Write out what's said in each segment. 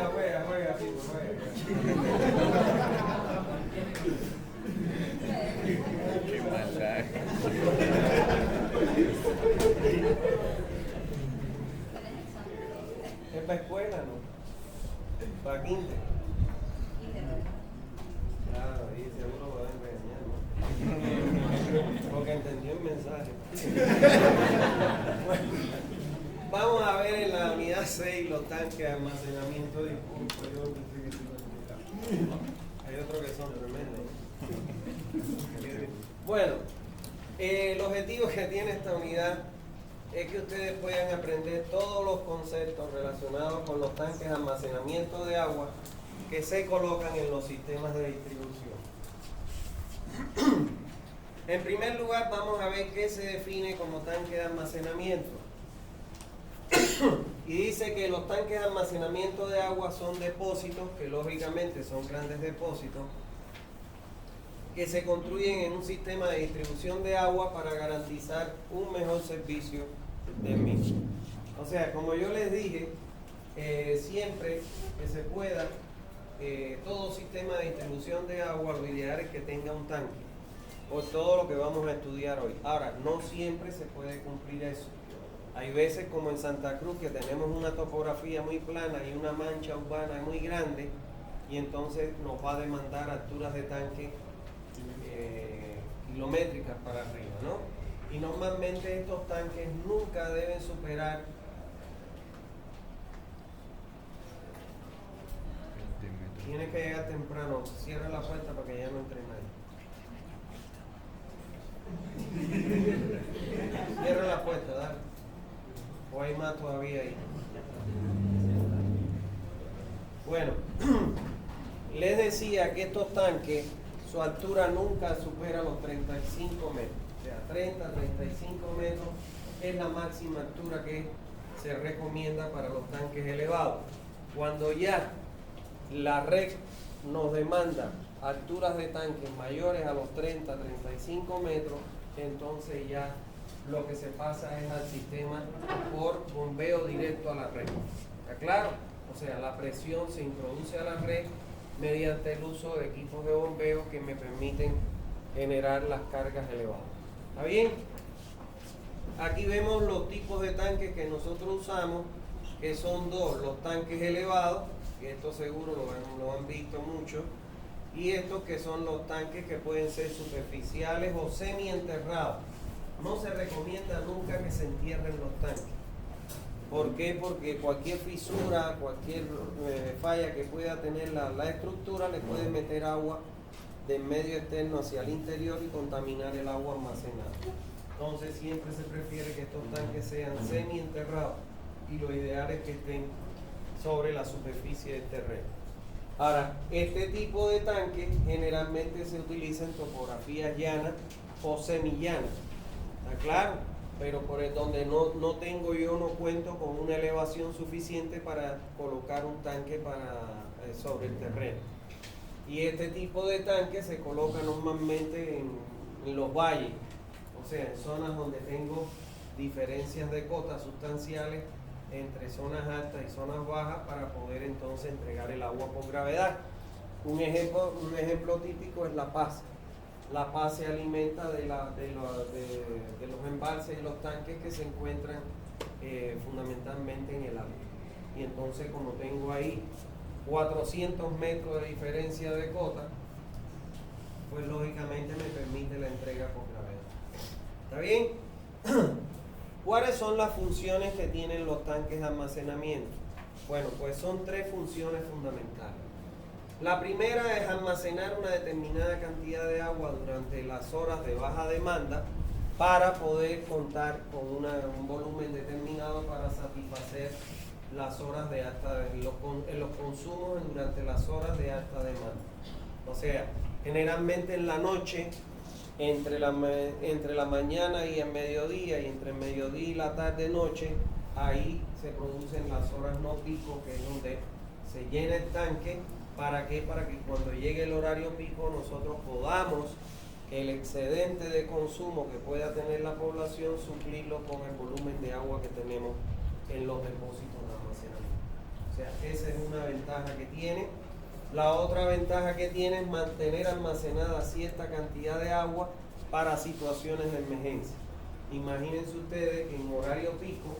juega, tipo, juega. Qué maldad. Es para escuela, ¿no? Para quinte. Claro, ahí seguro lo van a engañar, ¿no? Porque entendió el mensaje. Bueno, vamos a ver en la unidad 6 los tanques de almacenamiento. Disculpa, hay otros que son tremendos. Bueno, el objetivo que tiene esta unidad es que ustedes puedan aprender todos los conceptos relacionados con los tanques de almacenamiento de agua que se colocan en los sistemas de distribución. En primer lugar, vamos a ver qué se define como tanque de almacenamiento. Y dice que los tanques de almacenamiento de agua son depósitos, que lógicamente son grandes depósitos, que se construyen en un sistema de distribución de agua para garantizar un mejor servicio del mismo. O sea, como yo les dije, siempre que se pueda, todo sistema de distribución de agua, lo ideal es que tenga un tanque, por todo lo que vamos a estudiar hoy. Ahora, no siempre se puede cumplir eso. Hay veces, como en Santa Cruz, que tenemos una topografía muy plana y una mancha urbana muy grande, y entonces nos va a demandar alturas de tanque kilométricas para arriba, ¿no? Y normalmente estos tanques nunca deben superar Tienes que llegar temprano, cierra la puerta para que ya no entre nadie. Cierra la puerta, dale. O hay más todavía ahí. Bueno, les decía que estos tanques, su altura nunca supera los 35 metros. O sea, 30, 35 metros es la máxima altura que se recomienda para los tanques elevados. Cuando ya la REC nos demanda alturas de tanques mayores a los 30, 35 metros, entonces ya lo que se pasa es al sistema por bombeo directo a la red. ¿Está claro? O sea, la presión se introduce a la red mediante el uso de equipos de bombeo que me permiten generar las cargas elevadas. ¿Está bien? Aquí vemos los tipos de tanques que nosotros usamos, que son dos: los tanques elevados, que esto seguro lo han visto mucho, y estos que son los tanques que pueden ser superficiales o semienterrados. No se recomienda nunca que se entierren los tanques. ¿Por qué? Porque cualquier fisura, cualquier falla que pueda tener la estructura le puede meter agua del medio externo hacia el interior y contaminar el agua almacenada. Entonces siempre se prefiere que estos tanques sean semienterrados y lo ideal es que estén sobre la superficie del terreno. Ahora, este tipo de tanques generalmente se utiliza en topografías llanas o semillanas. ¿Está claro? Pero por el donde no cuento con una elevación suficiente para colocar un tanque sobre el terreno. Y este tipo de tanque se coloca normalmente en los valles, o sea, en zonas donde tengo diferencias de cotas sustanciales entre zonas altas y zonas bajas para poder entonces entregar el agua por gravedad. Un ejemplo típico es La Paz. La Paz se alimenta de los embalses y los tanques que se encuentran fundamentalmente en el agua. Y entonces, como tengo ahí 400 metros de diferencia de cota, pues lógicamente me permite la entrega por gravedad. ¿Está bien? ¿Cuáles son las funciones que tienen los tanques de almacenamiento? Bueno, pues son tres funciones fundamentales. La primera es almacenar una determinada cantidad de agua durante las horas de baja demanda para poder contar con un volumen determinado para satisfacer las horas de los consumos durante las horas de alta demanda. O sea, generalmente en la noche, entre la mañana y el mediodía, y entre el mediodía y la tarde-noche, ahí se producen las horas no pico, que es donde se llena el tanque. ¿Para qué? Para que cuando llegue el horario pico nosotros podamos el excedente de consumo que pueda tener la población suplirlo con el volumen de agua que tenemos en los depósitos de almacenamiento. O sea, esa es una ventaja que tiene. La otra ventaja que tiene es mantener almacenada cierta cantidad de agua para situaciones de emergencia. Imagínense ustedes que en horario pico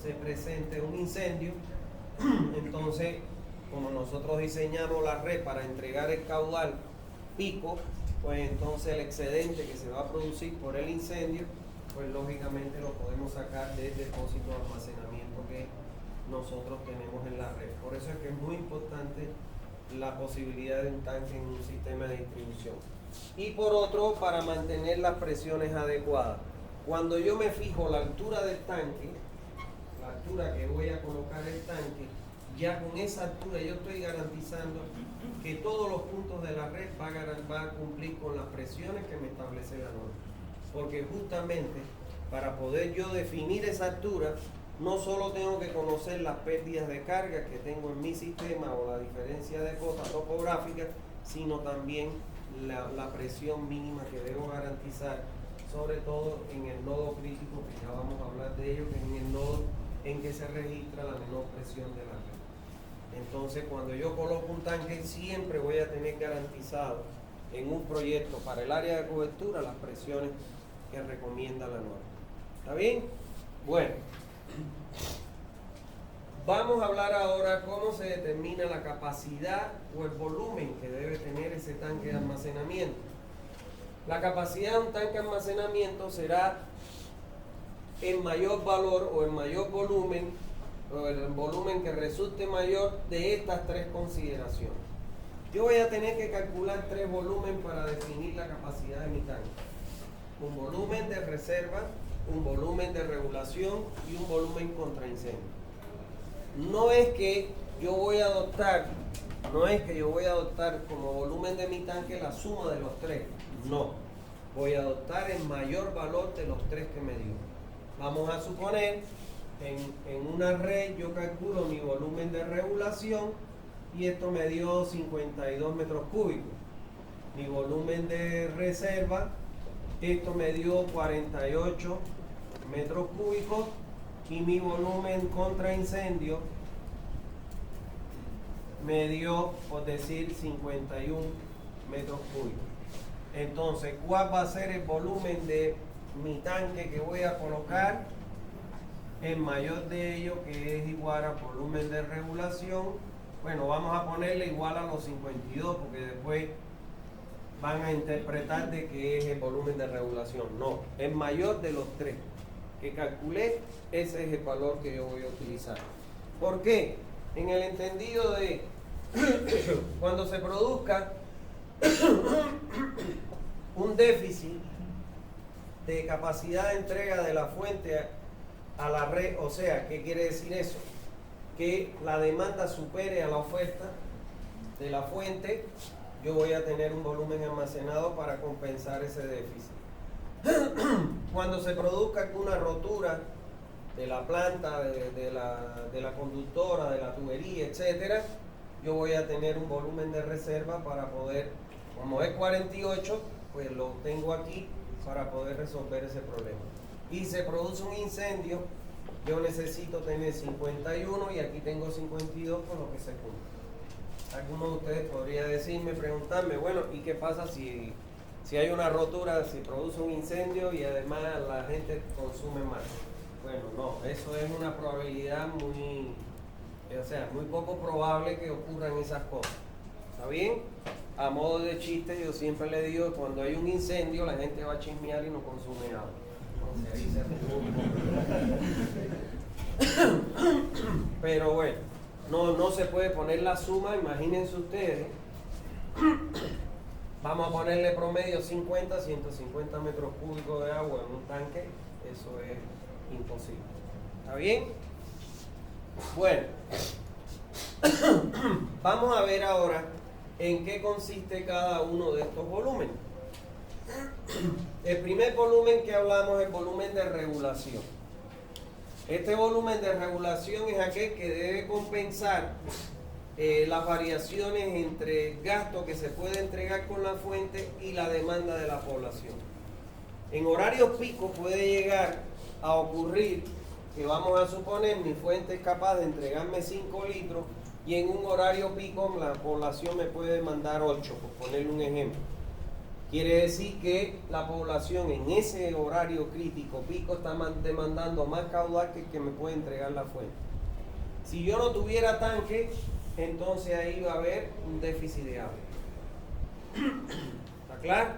se presente un incendio, entonces como nosotros diseñamos la red para entregar el caudal pico, pues entonces el excedente que se va a producir por el incendio, pues lógicamente lo podemos sacar del depósito de almacenamiento que nosotros tenemos en la red. Por eso es que es muy importante la posibilidad de un tanque en un sistema de distribución. Y por otro, para mantener las presiones adecuadas. Cuando yo me fijo la altura del tanque, la altura que voy a colocar el tanque, ya con esa altura yo estoy garantizando que todos los puntos de la red van a cumplir con las presiones que me establece la norma. Porque justamente para poder yo definir esa altura, no solo tengo que conocer las pérdidas de carga que tengo en mi sistema o la diferencia de cota topográfica, sino también la presión mínima que debo garantizar, sobre todo en el nodo crítico, que ya vamos a hablar de ello, que es en el nodo en que se registra la menor presión de la red. Entonces, cuando yo coloco un tanque, siempre voy a tener garantizado en un proyecto para el área de cobertura las presiones que recomienda la norma. ¿Está bien? Bueno, vamos a hablar ahora cómo se determina la capacidad o el volumen que debe tener ese tanque de almacenamiento. La capacidad de un tanque de almacenamiento será el mayor valor o el mayor volumen, o el volumen que resulte mayor de estas tres consideraciones. Yo voy a tener que calcular tres volúmenes para definir la capacidad de mi tanque. Un volumen de reserva, un volumen de regulación y un volumen contra incendio. No es que yo voy a adoptar como volumen de mi tanque la suma de los tres. No, voy a adoptar el mayor valor de los tres que me dio. Vamos a suponer, en una red yo calculo mi volumen de regulación y esto me dio 52 metros cúbicos. Mi volumen de reserva, esto me dio 48 metros cúbicos y mi volumen contra incendio me dio, por decir, 51 metros cúbicos. Entonces, ¿cuál va a ser el volumen de mi tanque que voy a colocar? El mayor de ellos, que es igual al volumen de regulación. Bueno, vamos a ponerle igual a los 52 porque después van a interpretar de que es el volumen de regulación. No, el mayor de los tres que calculé, ese es el valor que yo voy a utilizar. ¿Por qué? En el entendido de cuando se produzca un déficit de capacidad de entrega de la fuente a la red, o sea, ¿qué quiere decir eso? Que la demanda supere a la oferta de la fuente, yo voy a tener un volumen almacenado para compensar ese déficit. Cuando se produzca alguna rotura de la planta, de la conductora, de la tubería, etcétera, yo voy a tener un volumen de reserva para poder, como es 48, pues lo tengo aquí para poder resolver ese problema. Y se produce un incendio, yo necesito tener 51 y aquí tengo 52 con lo que se cumple. Algunos de ustedes podría decirme, preguntarme, bueno, ¿y qué pasa si hay una rotura, si produce un incendio y además la gente consume más? Bueno, no, eso es una probabilidad muy poco probable que ocurran esas cosas. ¿Está bien? A modo de chiste, yo siempre le digo que cuando hay un incendio, la gente va a chismear y no consume agua. Entonces ahí se Pero bueno, no se puede poner la suma, imagínense ustedes. Vamos a ponerle promedio 150 metros cúbicos de agua en un tanque, eso es imposible. ¿Está bien? Bueno, vamos a ver ahora en qué consiste cada uno de estos volúmenes. El primer volumen que hablamos es el volumen de regulación. Este volumen de regulación es aquel que debe compensar las variaciones entre el gasto que se puede entregar con la fuente y la demanda de la población. En horarios picos puede llegar a ocurrir que vamos a suponer mi fuente es capaz de entregarme 5 litros y en un horario pico la población me puede mandar 8, por ponerle un ejemplo. Quiere decir que la población en ese horario crítico pico está demandando más caudal que el que me puede entregar la fuente. Si yo no tuviera tanque, entonces ahí va a haber un déficit de agua. ¿Está claro?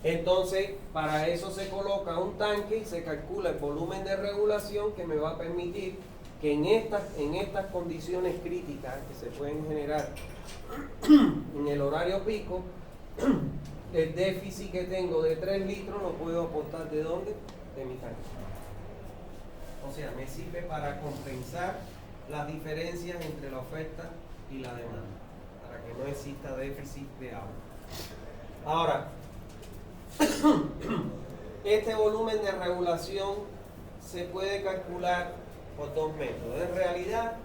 Entonces, para eso se coloca un tanque y se calcula el volumen de regulación que me va a permitir que en estas condiciones críticas que se pueden generar en el horario pico, el déficit que tengo de 3 litros lo puedo aportar ¿de dónde? De mi tanque. O sea, me sirve para compensar las diferencias entre la oferta y la demanda, para que no exista déficit de agua. Ahora, este volumen de regulación se puede calcular por 2 métodos. En realidad,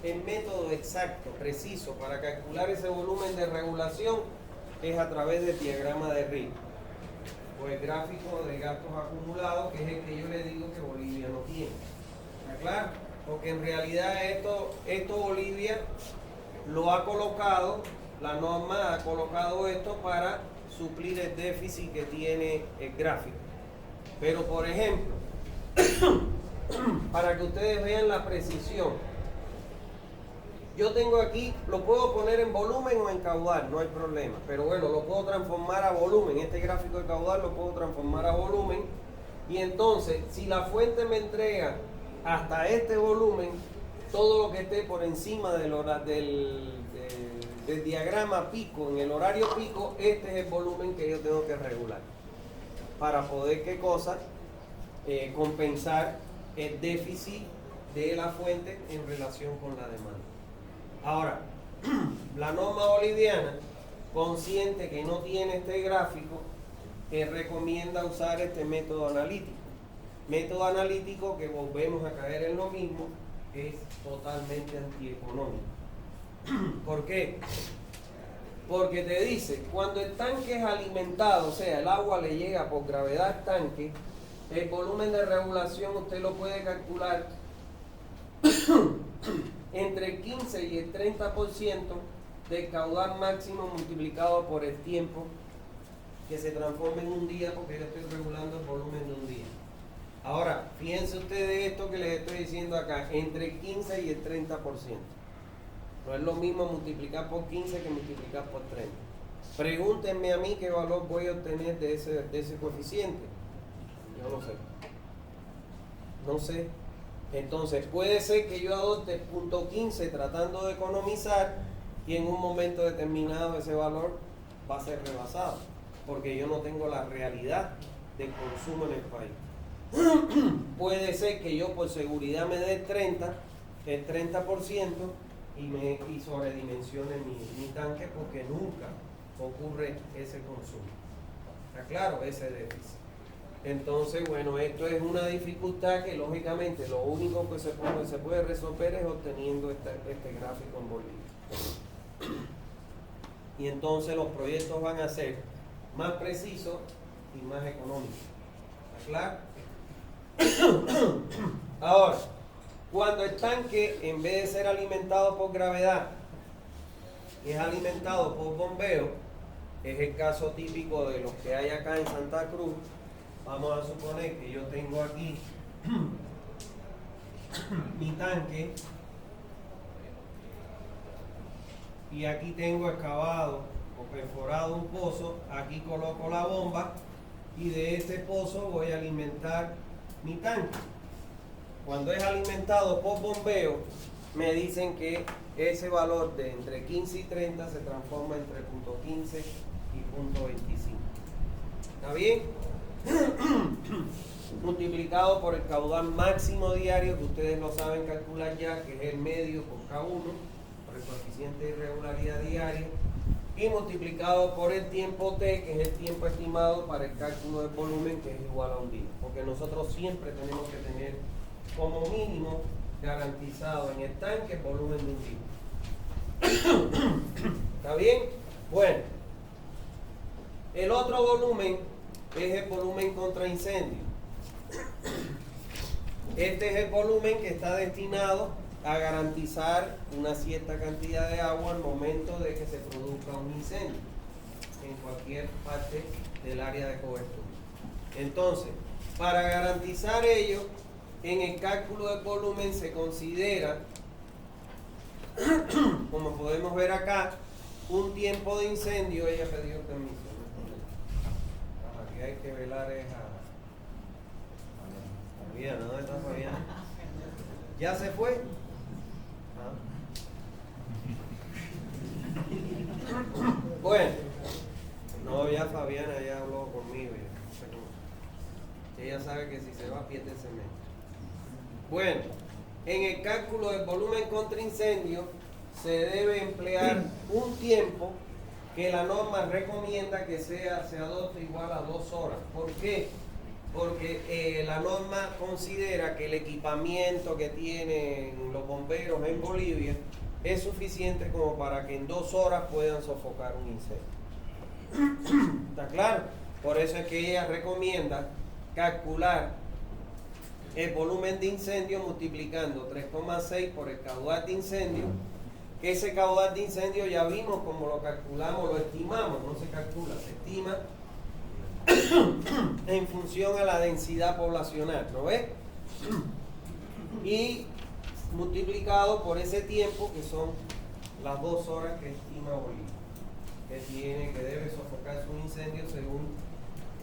el método exacto, preciso, para calcular ese volumen de regulación es a través del diagrama de Rick, o el gráfico de gastos acumulados, que es el que yo le digo que Bolivia no tiene. ¿Está claro? Porque en realidad esto Bolivia lo ha colocado, la norma ha colocado esto para suplir el déficit que tiene el gráfico. Pero por ejemplo, para que ustedes vean la precisión, yo tengo aquí, lo puedo poner en volumen o en caudal, no hay problema, pero bueno, lo puedo transformar a volumen. Este gráfico de caudal lo puedo transformar a volumen, y entonces si la fuente me entrega hasta este volumen, todo lo que esté por encima del diagrama pico, en el horario pico, este es el volumen que yo tengo que regular para poder, ¿qué cosa? Compensar el déficit de la fuente en relación con la demanda. Ahora, la norma boliviana, consciente que no tiene este gráfico, recomienda usar este método analítico. Método analítico que volvemos a caer en lo mismo, es totalmente antieconómico. ¿Por qué? Porque te dice, cuando el tanque es alimentado, o sea, el agua le llega por gravedad al tanque, el volumen de regulación usted lo puede calcular entre el 15 y el 30% del caudal máximo multiplicado por el tiempo que se transforma en un día, porque yo estoy regulando el volumen de un día. Ahora, fíjense ustedes esto que les estoy diciendo acá, entre el 15 y el 30%. No es lo mismo multiplicar por 15 que multiplicar por 30. Pregúntenme a mí qué valor voy a obtener de ese coeficiente. Yo no sé. No sé. Entonces, puede ser que yo adopte 0.15 tratando de economizar y en un momento determinado ese valor va a ser rebasado, porque yo no tengo la realidad del consumo en el país. Puede ser que yo por seguridad me dé el 30% y sobredimensione mi tanque, porque nunca ocurre ese consumo. ¿Está claro? Ese déficit. Entonces, bueno, esto es una dificultad que lógicamente lo único que se puede resolver es obteniendo este gráfico en Bolivia. Y entonces los proyectos van a ser más precisos y más económicos. ¿Está claro? Ahora, cuando el tanque, en vez de ser alimentado por gravedad, es alimentado por bombeo, es el caso típico de los que hay acá en Santa Cruz. Vamos a suponer que yo tengo aquí mi tanque y aquí tengo excavado o perforado un pozo. Aquí coloco la bomba y de este pozo voy a alimentar mi tanque. Cuando es alimentado por bombeo, me dicen que ese valor de entre 15 y 30 se transforma entre 0.15 y 0.25. ¿Está bien? Multiplicado por el caudal máximo diario, que ustedes lo saben calcular ya, que es el medio por K1, por el coeficiente de irregularidad diaria, y multiplicado por el tiempo T, que es el tiempo estimado para el cálculo del volumen, que es igual a un día, porque nosotros siempre tenemos que tener como mínimo garantizado en el tanque el volumen de un día. ¿Está bien? Bueno, el otro volumen es el volumen contra incendio. Este es el volumen que está destinado a garantizar una cierta cantidad de agua al momento de que se produzca un incendio en cualquier parte del área de cobertura. Entonces, para garantizar ello, en el cálculo del volumen se considera, como podemos ver acá, un tiempo de incendio. Ella pidió permiso. Aquí hay que velar a Fabiana. ¿Dónde está Fabiana? ¿Ya se fue? Bueno, no, ya Fabiana ya habló conmigo. Ella sabe que si se va pierde el cemento. Bueno, en el cálculo del volumen contra incendio se debe emplear un tiempo que la norma recomienda que se adopte igual a 2 horas. ¿Por qué? Porque la norma considera que el equipamiento que tienen los bomberos en Bolivia es suficiente como para que en 2 horas puedan sofocar un incendio. ¿Está claro? Por eso es que ella recomienda calcular el volumen de incendio multiplicando 3,6 por el caudal de incendio, que ese caudal de incendio ya vimos como lo calculamos, lo estimamos, no se calcula, se estima en función a la densidad poblacional, ¿no ves? Y multiplicado por ese tiempo, que son las 2 horas que estima Bolivia, que debe sofocar su incendio según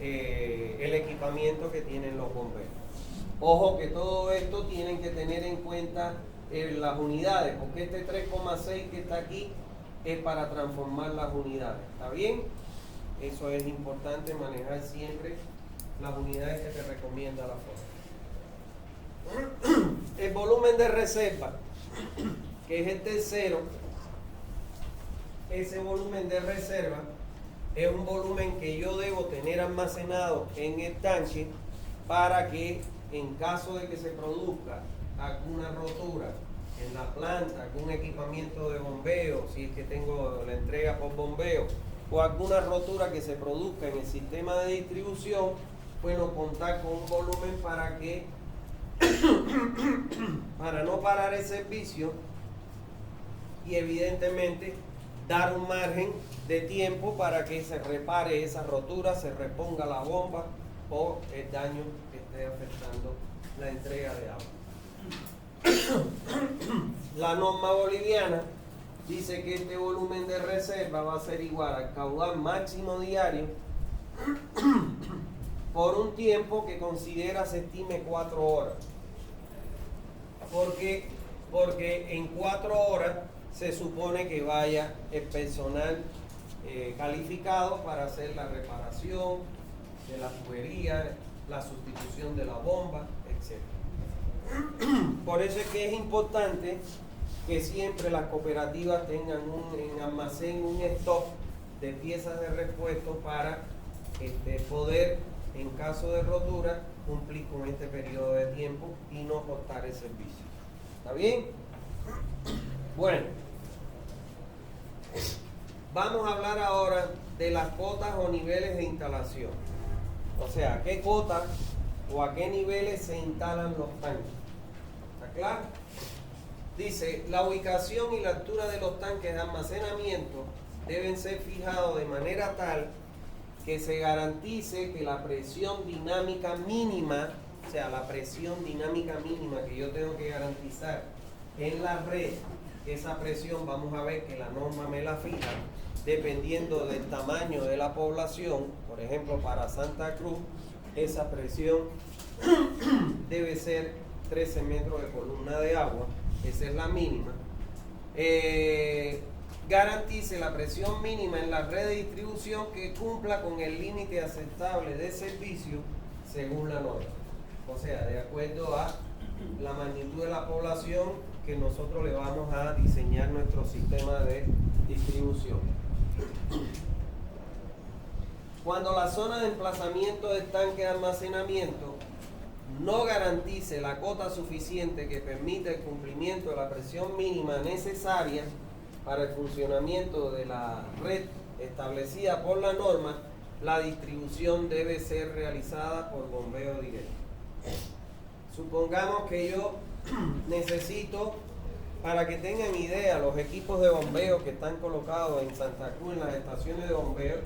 el equipamiento que tienen los bomberos. Ojo que todo esto tienen que tener en cuenta las unidades, porque este 3,6 que está aquí es para transformar las unidades. ¿Está bien? Eso es importante, manejar siempre las unidades que te recomienda la forma. El volumen de reserva, que es el tercero, ese volumen de reserva es un volumen que yo debo tener almacenado en el tanque para que en caso de que se produzca alguna rotura en la planta, algún equipamiento de bombeo, si es que tengo la entrega por bombeo, o alguna rotura que se produzca en el sistema de distribución, bueno, contar con un volumen para que para no parar el servicio y evidentemente dar un margen de tiempo para que se repare esa rotura, se reponga la bomba o el daño que esté afectando la entrega de agua. La norma boliviana dice que este volumen de reserva va a ser igual al caudal máximo diario por un tiempo que considera se estime 4 horas. ¿Por qué? Porque en 4 horas se supone que vaya el personal calificado para hacer la reparación de la tubería, la sustitución de la bomba, etc. Por eso es que es importante que siempre las cooperativas tengan en almacén un stock de piezas de repuesto para poder, en caso de rotura, cumplir con este periodo de tiempo y no cortar el servicio. ¿Está bien? Bueno, vamos a hablar ahora de las cotas o niveles de instalación. O sea, ¿a qué cotas o a qué niveles se instalan los tanques? ¿Está claro? Dice, la ubicación y la altura de los tanques de almacenamiento deben ser fijados de manera tal que se garantice que la presión dinámica mínima, o sea, la presión dinámica mínima que yo tengo que garantizar en la red, esa presión vamos a ver que la norma me la fija dependiendo del tamaño de la población. Por ejemplo, para Santa Cruz, esa presión debe ser 13 metros de columna de agua, esa es la mínima. Garantice la presión mínima en la red de distribución que cumpla con el límite aceptable de servicio según la norma. O sea, de acuerdo a la magnitud de la población que nosotros le vamos a diseñar nuestro sistema de distribución. Cuando la zona de emplazamiento del tanque de almacenamiento no garantice la cota suficiente que permita el cumplimiento de la presión mínima necesaria para el funcionamiento de la red establecida por la norma, la distribución debe ser realizada por bombeo directo. supongamos que yo necesito, para que tengan idea, los equipos de bombeo que están colocados en Santa Cruz, en las estaciones de bombeo,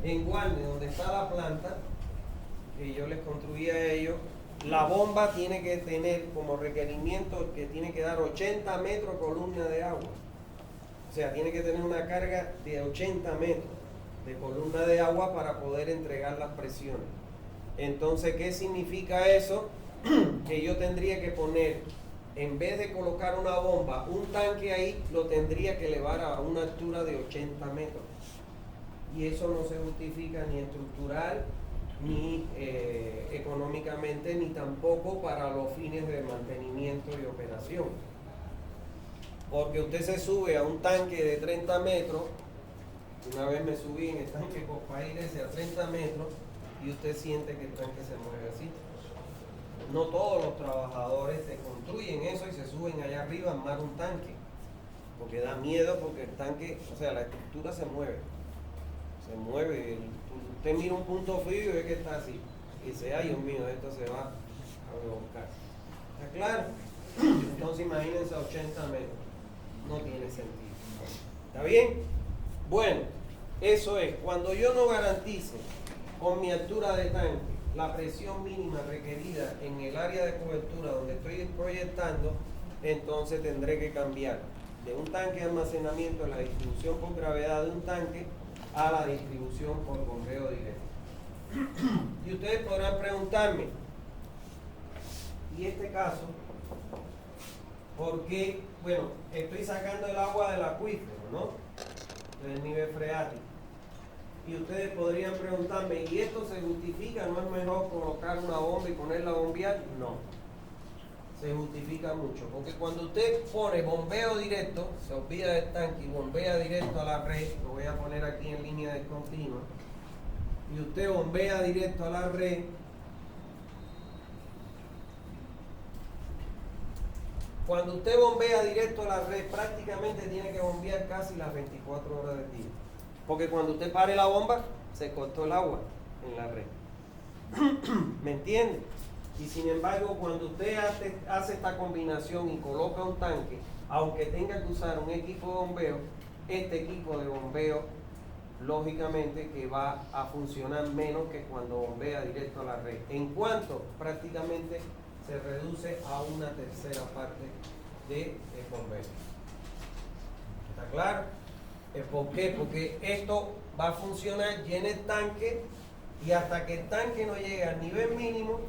en Guarne, donde está la planta, que yo les construí a ellos, la bomba tiene que tener como requerimiento que tiene que dar 80 metros columna de agua. O sea, tiene que tener una carga de 80 metros de columna de agua para poder entregar las presiones. Entonces, ¿qué significa eso? Que yo tendría que poner, en vez de colocar una bomba, un tanque ahí, lo tendría que elevar a una altura de 80 metros. Y eso no se justifica ni estructural, ni económicamente, ni tampoco para los fines de mantenimiento y operación. Porque usted se sube a un tanque de 30 metros, una vez me subí en el tanque Cospairese a 30 metros, y usted siente que el tanque se mueve así. No todos los trabajadores te construyen eso y se suben allá arriba a armar un tanque, porque da miedo, porque el tanque, o sea, la estructura se mueve. Usted mira un punto frío y ve que está así, y dice, ay Dios mío, esto se va a revolcar. ¿Está claro? Entonces imagínense a 80 metros, no tiene sentido. ¿Está bien? Bueno, eso es, cuando yo no garantice con mi altura de tanque la presión mínima requerida en el área de cobertura donde estoy proyectando, entonces tendré que cambiar de un tanque de almacenamiento en la distribución por gravedad de un tanque a la distribución por bombeo directo. Y ustedes podrán preguntarme, ¿y este caso? ¿Por qué? Bueno, estoy sacando el agua del acuífero, ¿no? Del nivel freático. Y ustedes podrían preguntarme, ¿y esto se justifica? ¿No es mejor colocar una bomba y ponerla a bombear? No. Se justifica mucho. Porque cuando usted pone bombeo directo, se olvida del tanque y bombea directo a la red, lo voy a poner aquí en línea de continua, y usted bombea directo a la red, cuando usted bombea directo a la red, prácticamente tiene que bombear casi las 24 horas del día. Porque cuando usted pare la bomba, se cortó el agua en la red. ¿Me entiende? Y sin embargo, cuando usted hace esta combinación y coloca un tanque, aunque tenga que usar un equipo de bombeo, este equipo de bombeo, lógicamente que va a funcionar menos que cuando bombea directo a la red. En cuanto prácticamente se reduce a una tercera parte del bombeo. ¿Está claro? ¿Por qué? Porque esto va a funcionar, llena el tanque, y hasta que el tanque no llegue al nivel mínimo,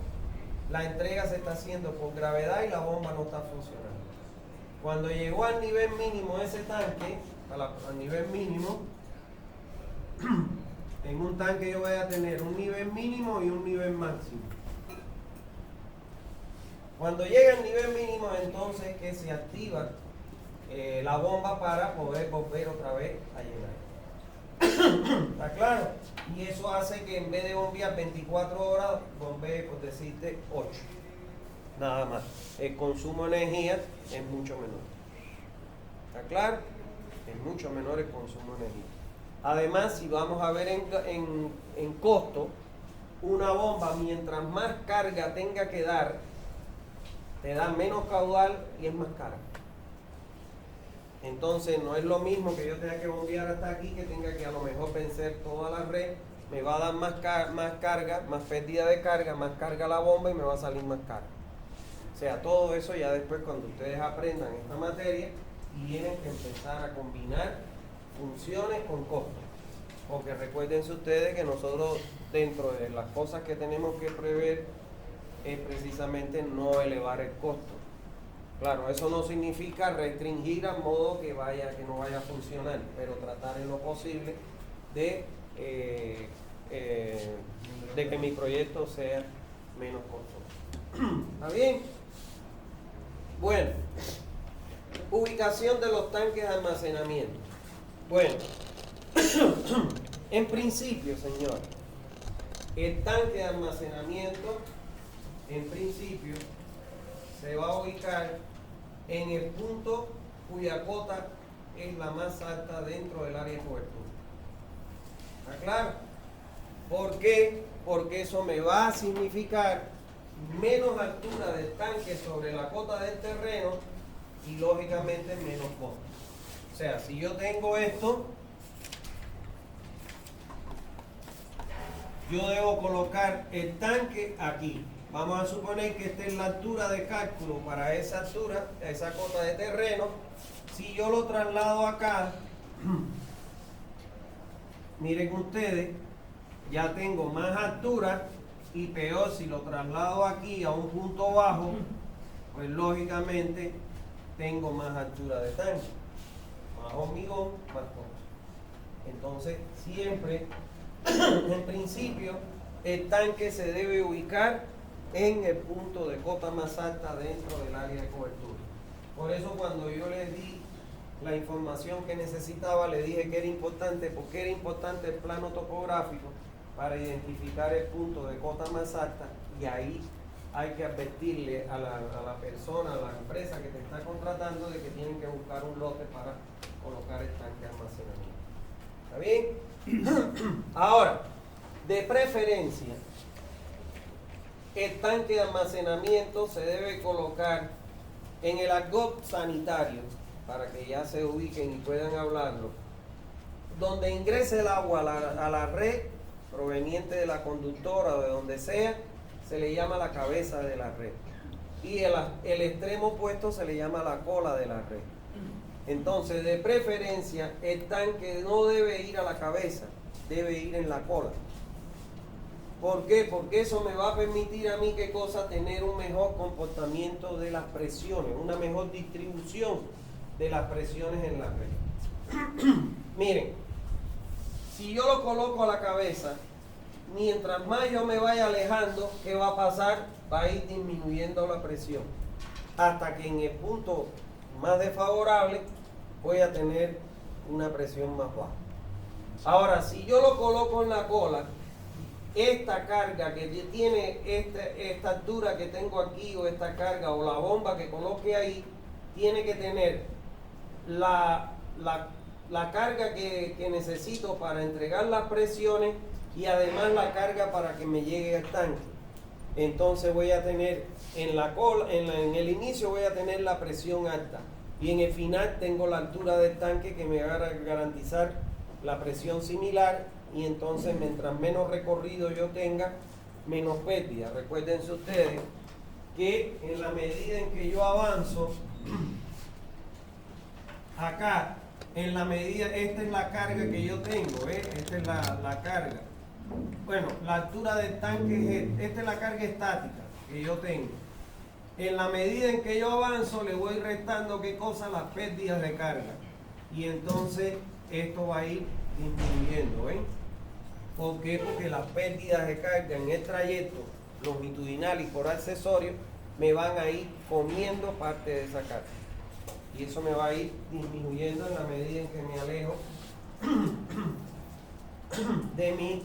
la entrega se está haciendo por gravedad y la bomba no está funcionando. Cuando llegó al nivel mínimo ese tanque, al nivel mínimo, en un tanque yo voy a tener un nivel mínimo y un nivel máximo. Cuando llega al nivel mínimo, entonces que se activa la bomba para poder volver otra vez a llenar. ¿Está claro? Y eso hace que en vez de bombear 24 horas, bombee, por decirte, 8. Nada más. El consumo de energía es mucho menor. ¿Está claro? Es mucho menor el consumo de energía. Además, si vamos a ver en costo, una bomba, mientras más carga tenga que dar, te da menos caudal y es más cara. Entonces no es lo mismo que yo tenga que bombear hasta aquí, que tenga que a lo mejor vencer toda la red, me va a dar más carga, más pérdida de carga, más carga la bomba y me va a salir más caro. O sea, todo eso ya después cuando ustedes aprendan esta materia, tienen que empezar a combinar funciones con costos. Porque recuérdense ustedes que nosotros dentro de las cosas que tenemos que prever es precisamente no elevar el costo. Claro, eso no significa restringir a modo que no vaya a funcionar, pero tratar en lo posible de que mi proyecto sea menos costoso. ¿Está bien? Bueno, ubicación de los tanques de almacenamiento. Bueno, en principio, señor, el tanque de almacenamiento, en principio, se va a ubicar en el punto cuya cota es la más alta dentro del área de cobertura. ¿Está claro? ¿Por qué? Porque eso me va a significar menos altura del tanque sobre la cota del terreno y lógicamente menos costo. O sea, si yo tengo esto, yo debo colocar el tanque aquí. Vamos a suponer que esta es la altura de cálculo para esa altura, esa cota de terreno. Si yo lo traslado acá, miren ustedes, ya tengo más altura y peor si lo traslado aquí a un punto bajo, pues lógicamente tengo más altura de tanque, más hormigón, más todo. Entonces siempre, en principio, el tanque se debe ubicar en el punto de cota más alta dentro del área de cobertura. Por eso cuando yo les di la información que necesitaba, le dije que era importante, porque era importante el plano topográfico para identificar el punto de cota más alta, y ahí hay que advertirle a la persona, a la empresa que te está contratando, de que tienen que buscar un lote para colocar el tanque de almacenamiento. ¿Está bien? Ahora, de preferencia, el tanque de almacenamiento se debe colocar en el argot sanitario, para que ya se ubiquen y puedan hablarlo, donde ingrese el agua a la red proveniente de la conductora o de donde sea, se le llama la cabeza de la red. Y el extremo opuesto se le llama la cola de la red. Entonces, de preferencia, el tanque no debe ir a la cabeza, debe ir en la cola. ¿Por qué? Porque eso me va a permitir a mí, ¿qué cosa? Tener un mejor comportamiento de las presiones, una mejor distribución de las presiones en la red. Miren, si yo lo coloco a la cabeza, mientras más yo me vaya alejando, ¿qué va a pasar? Va a ir disminuyendo la presión, hasta que en el punto más desfavorable voy a tener una presión más baja. Ahora, si yo lo coloco en la cola, esta carga que tiene esta altura que tengo aquí, o esta carga, o la bomba que coloque ahí, tiene que tener la carga que necesito para entregar las presiones, y además la carga para que me llegue al tanque. Entonces voy a tener en la cola, en el inicio voy a tener la presión alta, y en el final tengo la altura del tanque que me va a garantizar la presión similar. Y entonces, mientras menos recorrido yo tenga, menos pérdida. Recuérdense ustedes que en la medida en que yo avanzo, acá, en la medida, esta es la carga que yo tengo, esta es la carga. Bueno, la altura del tanque es esta es la carga estática que yo tengo. En la medida en que yo avanzo, le voy restando, ¿qué cosa? Las pérdidas de carga. Y entonces esto va a ir disminuyendo, ¿ven? ¿Por qué? Porque las pérdidas de carga en el trayecto longitudinal y por accesorio me van a ir comiendo parte de esa carga. Y eso me va a ir disminuyendo en la medida en que me alejo de mi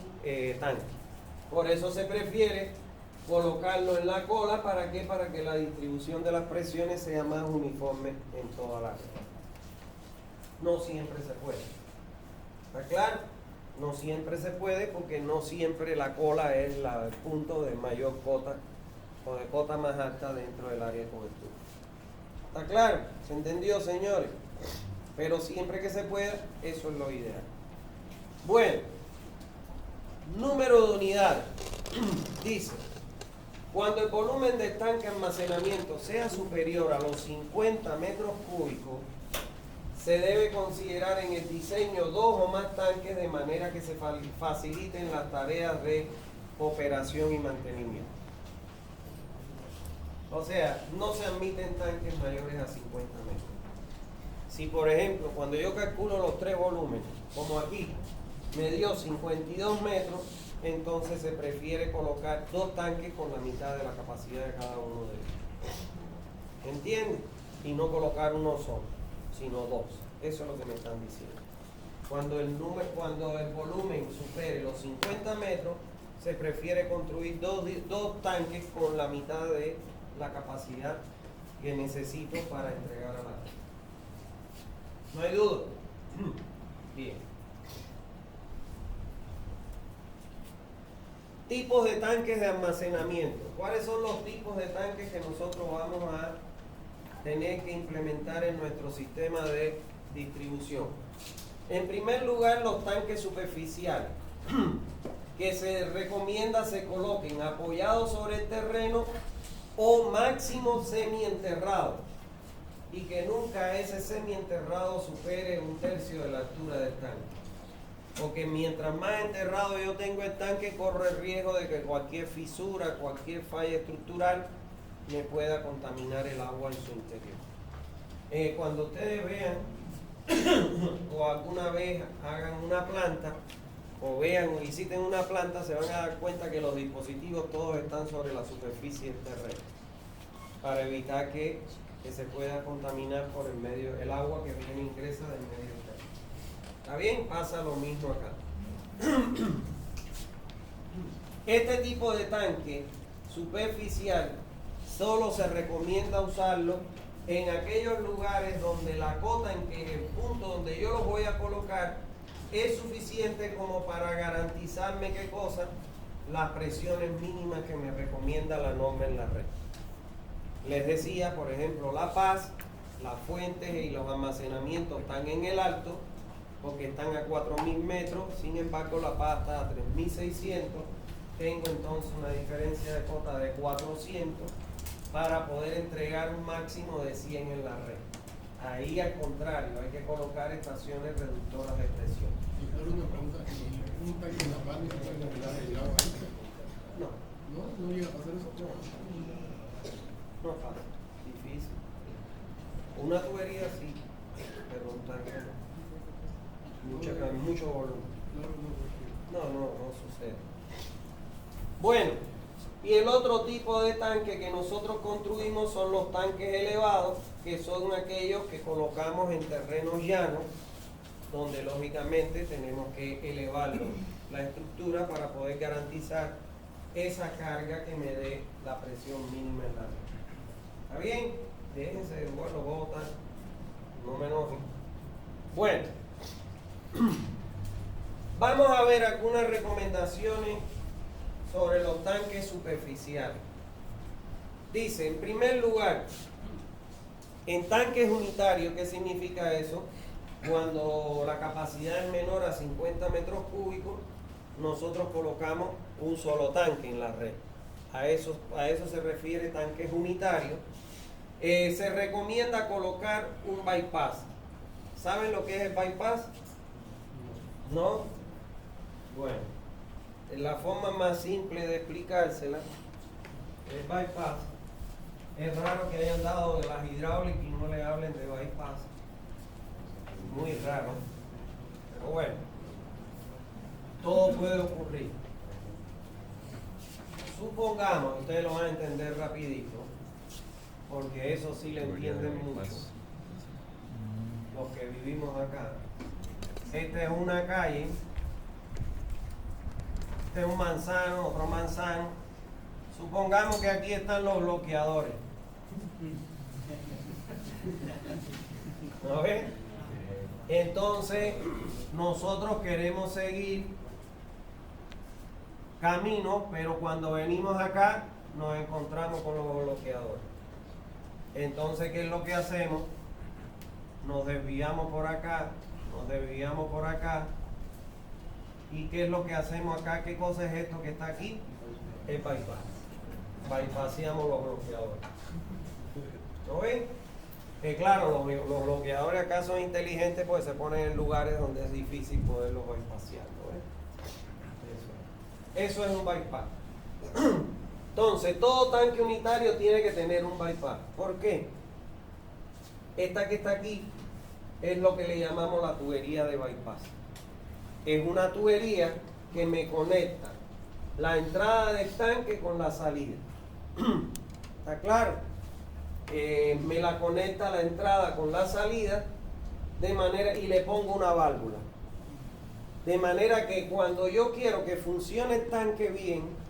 tanque. Por eso se prefiere colocarlo en la cola. ¿Para qué? Para que la distribución de las presiones sea más uniforme en toda la red. No siempre se puede. ¿Está claro? No siempre se puede, porque no siempre la cola es el punto de mayor cota o de cota más alta dentro del área de cobertura. ¿Está claro? ¿Se entendió, señores? Pero siempre que se pueda, eso es lo ideal. Bueno, número de unidades. Dice, cuando el volumen del tanque de almacenamiento sea superior a los 50 metros cúbicos, se debe considerar en el diseño 2 o más tanques, de manera que se faciliten las tareas de operación y mantenimiento. O sea, no se admiten tanques mayores a 50 metros. Si, por ejemplo, cuando yo calculo los 3 volúmenes, como aquí, me dio 52 metros, entonces se prefiere colocar 2 tanques con la mitad de la capacidad de cada uno de ellos. ¿Entienden? Y no colocar uno solo, sino 2. Eso es lo que me están diciendo. Cuando el volumen supere los 50 metros, se prefiere construir dos tanques con la mitad de la capacidad que necesito para entregar a la red. ¿No hay duda? Bien. Tipos de tanques de almacenamiento. ¿Cuáles son los tipos de tanques que nosotros vamos a tener que implementar en nuestro sistema de distribución? En primer lugar, los tanques superficiales, que se recomienda se coloquen apoyados sobre el terreno o máximo semienterrados, y que nunca ese semienterrado supere 1/3 de la altura del tanque. Porque mientras más enterrado yo tengo el tanque, corro el riesgo de que cualquier fisura, cualquier falla estructural me pueda contaminar el agua en su interior. Cuando ustedes vean o alguna vez hagan una planta, o vean o visiten una planta, se van a dar cuenta que los dispositivos todos están sobre la superficie del terreno, para evitar que se pueda contaminar por el medio, el agua que viene ingresa del medio del terreno. ¿Está bien? Pasa lo mismo acá. Este tipo de tanque superficial solo se recomienda usarlo en aquellos lugares donde la cota, en que el punto donde yo lo voy a colocar, es suficiente como para garantizarme, ¿qué cosa? Las presiones mínimas que me recomienda la norma en la red. Les decía, por ejemplo, La Paz, las fuentes y los almacenamientos están en el alto, porque están a 4.000 metros, sin embargo La Paz está a 3.600, tengo entonces una diferencia de cota de 400 para poder entregar un máximo de 100 en la red. Ahí al contrario, hay que colocar estaciones reductoras de presión. Una pregunta, ¿un tanque en La Paz no se puede congelar el agua? No, ¿No llega a pasar eso? no es fácil, difícil. Una tubería sí, pero un tanque no. Mucho volumen. No sucede. Bueno, y el otro tipo de tanque que nosotros construimos son los tanques elevados, que son aquellos que colocamos en terrenos llanos, donde lógicamente tenemos que elevar la estructura para poder garantizar esa carga que me dé la presión mínima en la red. ¿Está bien? Déjense de jugar los botas, no me enojen. Bueno, vamos a ver algunas recomendaciones sobre los tanques superficiales. Dice, en primer lugar, en tanques unitarios, ¿qué significa eso? Cuando la capacidad es menor a 50 metros cúbicos, nosotros colocamos un solo tanque en la red. A eso se refiere tanques unitarios. Se recomienda colocar un bypass. ¿Saben lo que es el bypass? ¿No? Bueno, la forma más simple de explicársela, el bypass, es raro que hayan dado de las hidráulicas y no le hablen de bypass. Muy raro. Pero bueno, todo puede ocurrir. Supongamos, ustedes lo van a entender rapidito, porque eso sí le entienden mucho los que vivimos acá. Esta es una calle, este es un manzano, otro manzano. Supongamos que aquí están los bloqueadores. ¿No ves? Entonces, nosotros queremos seguir camino, pero cuando venimos acá nos encontramos con los bloqueadores. Entonces, ¿qué es lo que hacemos? Nos desviamos por acá, nos desviamos por acá. ¿Y qué es lo que hacemos acá? ¿Qué cosa es esto que está aquí? El bypass. Bypaseamos los bloqueadores. ¿Lo ven? Que claro, los bloqueadores acá son inteligentes, pues se ponen en lugares donde es difícil poderlos bypasear. ¿No ven? Eso es un bypass. Entonces, todo tanque unitario tiene que tener un bypass. ¿Por qué? Esta que está aquí es lo que le llamamos la tubería de bypass. Es una tubería que me conecta la entrada del tanque con la salida. ¿Está claro? Me la conecta la entrada con la salida de manera, y le pongo una válvula. De manera que cuando yo quiero que funcione el tanque bien,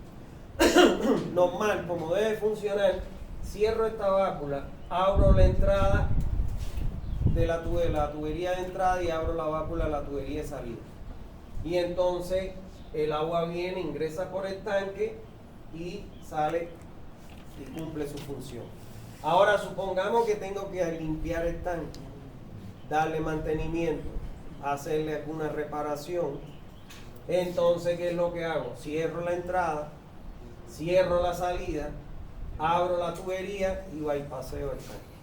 normal, como debe funcionar, cierro esta válvula, abro la entrada de la tubería de entrada y abro la válvula de la tubería de salida. Y entonces el agua viene, ingresa por el tanque y sale y cumple su función. Ahora supongamos que tengo que limpiar el tanque, darle mantenimiento, hacerle alguna reparación. Entonces, ¿qué es lo que hago? Cierro la entrada, cierro la salida, abro la tubería y bypasseo el tanque.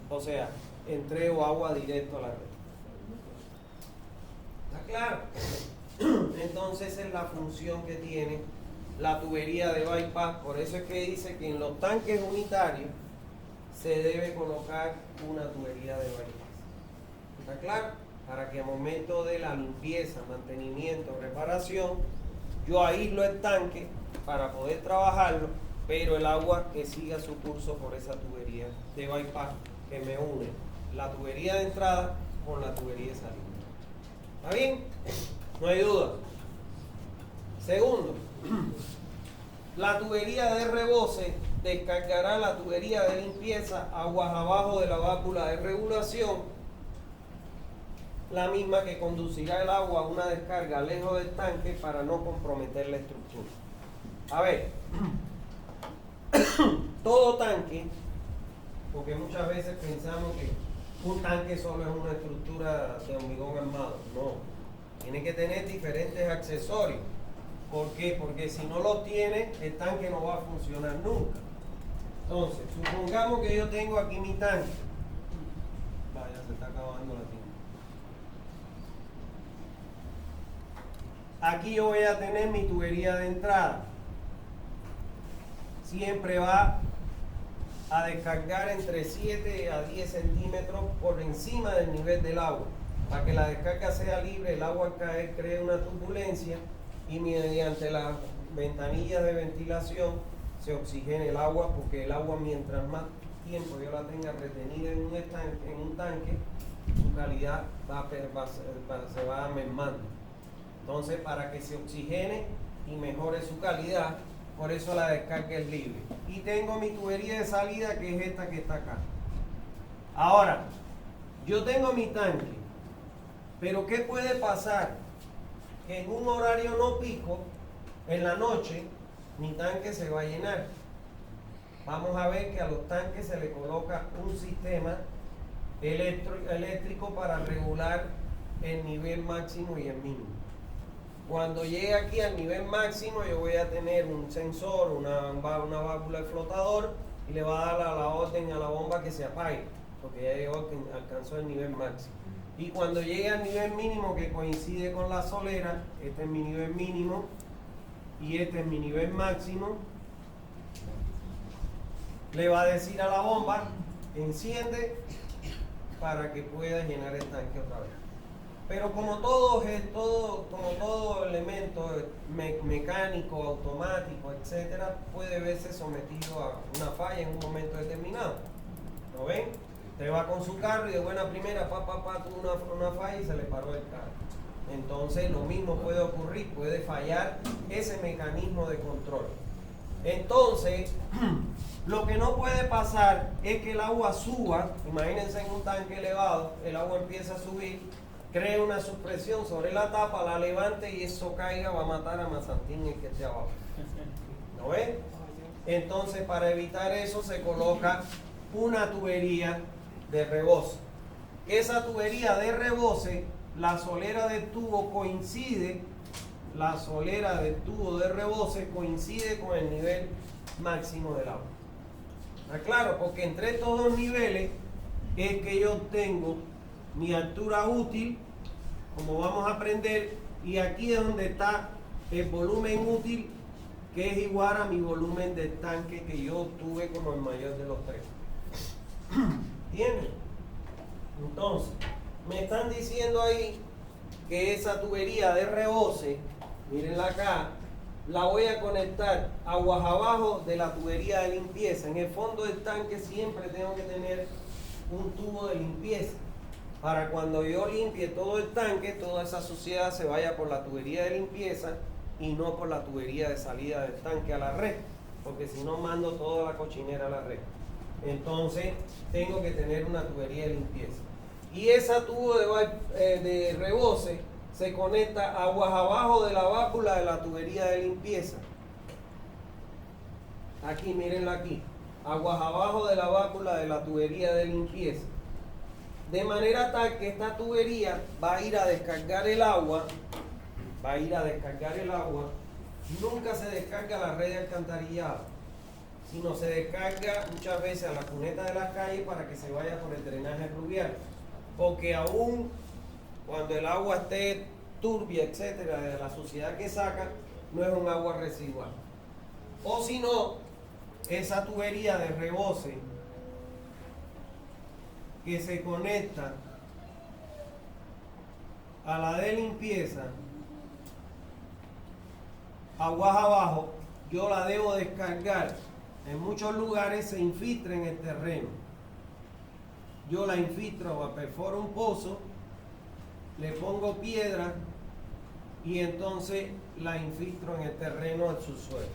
O sea, entrego agua directo a la red. ¿Está claro? Entonces es la función que tiene la tubería de bypass. Por eso es que dice que en los tanques unitarios se debe colocar una tubería de bypass. ¿Está claro? Para que al momento de la limpieza, mantenimiento, reparación, yo aíslo el tanque para poder trabajarlo, pero el agua que siga su curso por esa tubería de bypass que me une la tubería de entrada con la tubería de salida. ¿Está bien? No hay duda. Segundo, la tubería de rebose descargará la tubería de limpieza aguas abajo de la válvula de regulación, la misma que conducirá el agua a una descarga lejos del tanque para no comprometer la estructura. A ver, todo tanque, porque muchas veces pensamos que un tanque solo es una estructura de hormigón armado. No, tiene que tener diferentes accesorios. ¿Por qué? Porque si no los tiene, el tanque no va a funcionar nunca. Entonces, supongamos que yo tengo aquí mi tanque. Vaya, se está acabando la tinta. Aquí yo voy a tener mi tubería de entrada. Siempre va a descargar entre 7 a 10 centímetros por encima del nivel del agua. Para que la descarga sea libre, el agua al caer crea una turbulencia y mediante las ventanillas de ventilación se oxigena el agua, porque el agua, mientras más tiempo yo la tenga retenida en un tanque, su calidad se va mermando. Entonces, para que se oxigene y mejore su calidad, por eso la descarga es libre. Y tengo mi tubería de salida, que es esta que está acá. Ahora, yo tengo mi tanque, pero ¿qué puede pasar? Que en un horario no pico, en la noche, mi tanque se va a llenar. Vamos a ver que a los tanques se le coloca un sistema eléctrico para regular el nivel máximo y el mínimo. Cuando llegue aquí al nivel máximo, yo voy a tener un sensor, una válvula de flotador, y le va a dar la orden a la bomba que se apague, porque ya llegó, alcanzó el nivel máximo. Y cuando llegue al nivel mínimo, que coincide con la solera, este es mi nivel mínimo y este es mi nivel máximo, le va a decir a la bomba, enciende, para que pueda llenar el tanque otra vez. Pero como todo elemento mecánico, automático, etcétera, puede verse sometido a una falla en un momento determinado. ¿Lo ven? Usted va con su carro y de buena primera, tuvo una falla y se le paró el carro. Entonces lo mismo puede ocurrir, puede fallar ese mecanismo de control. Entonces, lo que no puede pasar es que el agua suba. Imagínense en un tanque elevado, el agua empieza a subir, crea una supresión sobre la tapa, la levante y eso caiga, va a matar a Mazantín, el que esté abajo. ¿No ven? Entonces, para evitar eso, se coloca una tubería de rebose. Esa tubería de rebose, la solera del tubo coincide, la solera del tubo de rebose coincide con el nivel máximo del agua. ¿Está claro? Porque entre estos dos niveles es que yo tengo mi altura útil, como vamos a aprender, y aquí es donde está el volumen útil, que es igual a mi volumen del tanque que yo obtuve como el mayor de los tres. ¿Entienden? Entonces, me están diciendo ahí que esa tubería de rebose, mírenla acá, la voy a conectar aguas abajo de la tubería de limpieza. En el fondo del tanque siempre tengo que tener un tubo de limpieza, para cuando yo limpie todo el tanque, toda esa suciedad se vaya por la tubería de limpieza y no por la tubería de salida del tanque a la red, porque si no mando toda la cochinera a la red. Entonces tengo que tener una tubería de limpieza. Y esa tubo de rebose se conecta aguas abajo de la válvula de la tubería de limpieza. Aquí, mírenla aquí. Aguas abajo de la válvula de la tubería de limpieza. De manera tal que esta tubería va a ir a descargar el agua. Nunca se descarga la red de alcantarillado, sino se descarga muchas veces a la cuneta de las calles para que se vaya por el drenaje pluvial. Porque aún cuando el agua esté turbia, etcétera, de la suciedad que saca, no es un agua residual. O si no, esa tubería de rebose que se conecta a la de limpieza, aguas abajo, yo la debo descargar. En muchos lugares se infiltra en el terreno. Yo la infiltro, perforo un pozo, le pongo piedra y entonces la infiltro en el terreno al subsuelo.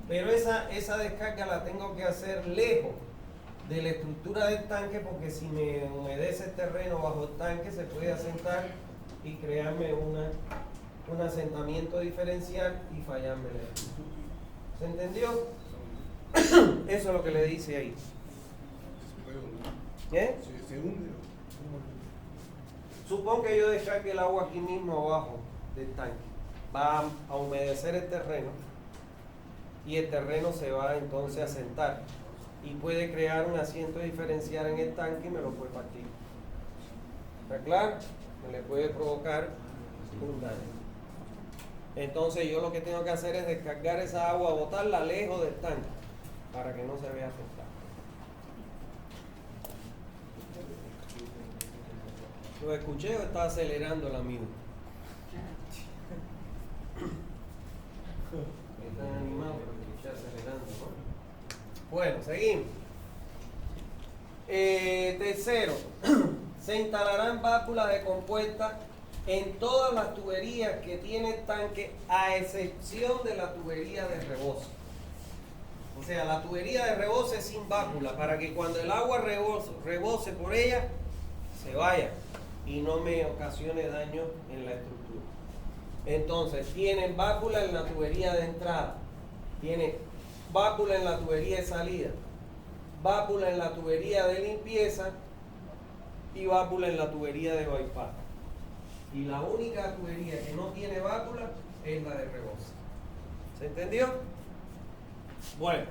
Pero esa descarga la tengo que hacer lejos de la estructura del tanque, porque si me humedece el terreno bajo el tanque se puede asentar y crearme un asentamiento diferencial y fallarme la estructura. ¿Se entendió? Eso es lo que le dice ahí. ¿Qué? Se hunde. Supón que yo descargue el agua aquí mismo abajo del tanque. Va a humedecer el terreno y el terreno se va entonces a asentar y puede crear un asiento diferencial en el tanque y me lo puede partir. ¿Está claro? Me le puede provocar un daño. Entonces yo lo que tengo que hacer es descargar esa agua, botarla lejos del tanque para que no se vea afectada. ¿Lo escuché o está acelerando el amigo? Están animados, pero lo escuché acelerando, ¿no? Bueno, seguimos. Tercero, se instalarán válvulas de compuesta en todas las tuberías que tiene el tanque, a excepción de la tubería de rebose. O sea, la tubería de rebose es sin válvula, para que cuando el agua rebose por ella, se vaya y no me ocasione daño en la estructura. Entonces, tienen válvula en la tubería de entrada, tiene válvula en la tubería de salida, válvula en la tubería de limpieza y válvula en la tubería de bypass. Y la única tubería que no tiene válvula es la de rebose. ¿Se entendió? Bueno,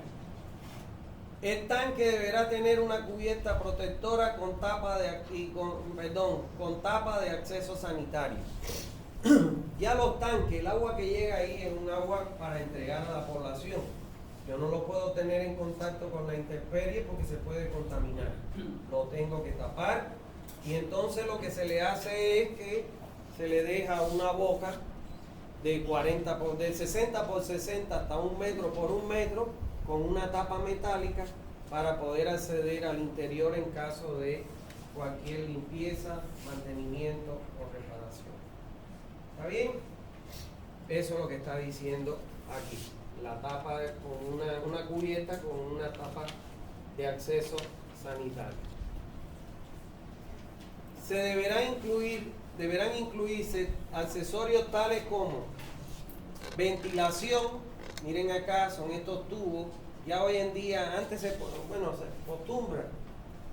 el tanque deberá tener una cubierta protectora con tapa con tapa de acceso sanitario. Ya los tanques, el agua que llega ahí es un agua para entregar a la población. Yo no lo puedo tener en contacto con la intemperie porque se puede contaminar. Lo tengo que tapar y entonces lo que se le hace es que se le deja una boca de 60 por 60 hasta 1 metro por 1 metro con una tapa metálica para poder acceder al interior en caso de cualquier limpieza, mantenimiento o reparación. ¿Está bien? Eso es lo que está diciendo aquí. La tapa con una cubierta con una tapa de acceso sanitario. Deberán incluirse accesorios tales como ventilación. Miren acá, son estos tubos. Ya hoy en día, antes se acostumbra.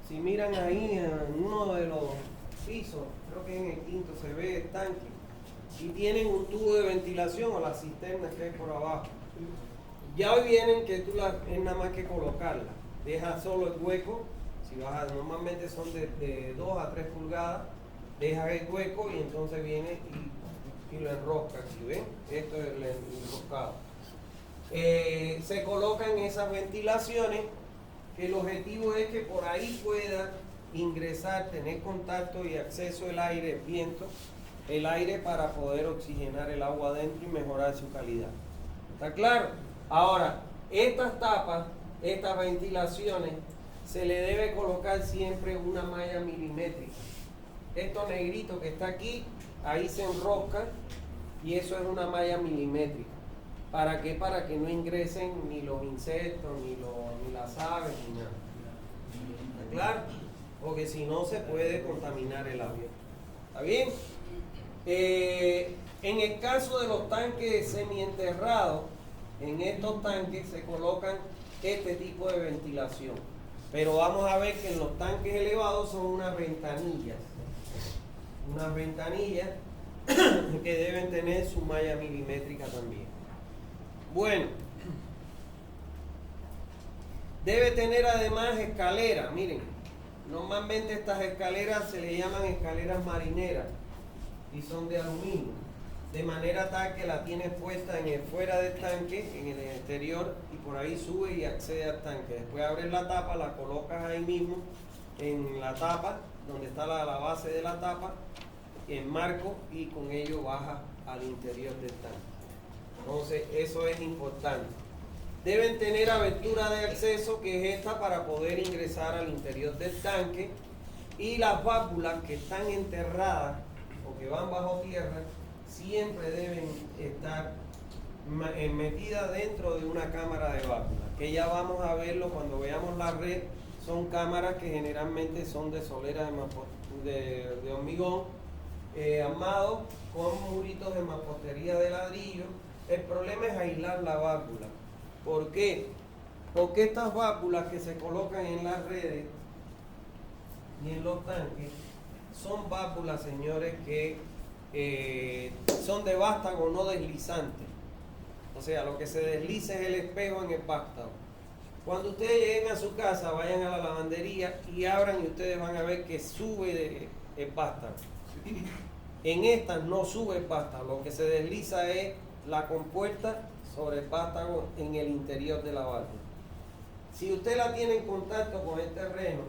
Si miran ahí en uno de los pisos, creo que en el quinto se ve el tanque, y tienen un tubo de ventilación o la cisterna que hay por abajo. Ya hoy vienen que es nada más que colocarla. Deja solo el hueco. Si normalmente son de 2 a 3 pulgadas. Deja el hueco y entonces viene y lo enrosca aquí, ¿ven? Esto es el enroscado. Se colocan esas ventilaciones, que el objetivo es que por ahí pueda ingresar, tener contacto y acceso el aire, el viento, el aire para poder oxigenar el agua adentro y mejorar su calidad. ¿Está claro? Ahora, estas tapas, estas ventilaciones, se le debe colocar siempre una malla milimétrica. Esto negrito que está aquí, ahí se enrosca y eso es una malla milimétrica. ¿Para qué? Para que no ingresen ni los insectos, ni las aves, ni nada. ¿Está claro? Porque si no se puede contaminar el agua. ¿Está bien? En el caso de los tanques semienterrados, en estos tanques se colocan este tipo de ventilación. Pero vamos a ver que en los tanques elevados son unas ventanillas que deben tener su malla milimétrica también. Bueno, debe tener además escaleras. Miren, normalmente estas escaleras se le llaman escaleras marineras y son de aluminio, de manera tal que la tienes puesta fuera del tanque, en el exterior, y por ahí sube y accede al tanque. Después abres la tapa, la colocas ahí mismo en la tapa, donde está la base de la tapa, en marco, y con ello bajas al interior del tanque. Entonces eso es importante. Deben tener abertura de acceso, que es esta, para poder ingresar al interior del tanque, y las válvulas que están enterradas o que van bajo tierra siempre deben estar metidas dentro de una cámara de válvulas, que ya vamos a verlo cuando veamos la red. Son cámaras que generalmente son de solera de hormigón armado con muritos de mampostería de ladrillo. El problema es aislar la válvula. ¿Por qué? Porque estas válvulas que se colocan en las redes y en los tanques son válvulas, señores, que son de vástago no deslizante. O sea, lo que se desliza es el espejo en el vástago. Cuando ustedes lleguen a su casa, vayan a la lavandería y abran, y ustedes van a ver que sube el vástago. En estas no sube el vástago, lo que se desliza es la compuerta sobre el vástago en el interior de la válvula. Si usted la tiene en contacto con el terreno,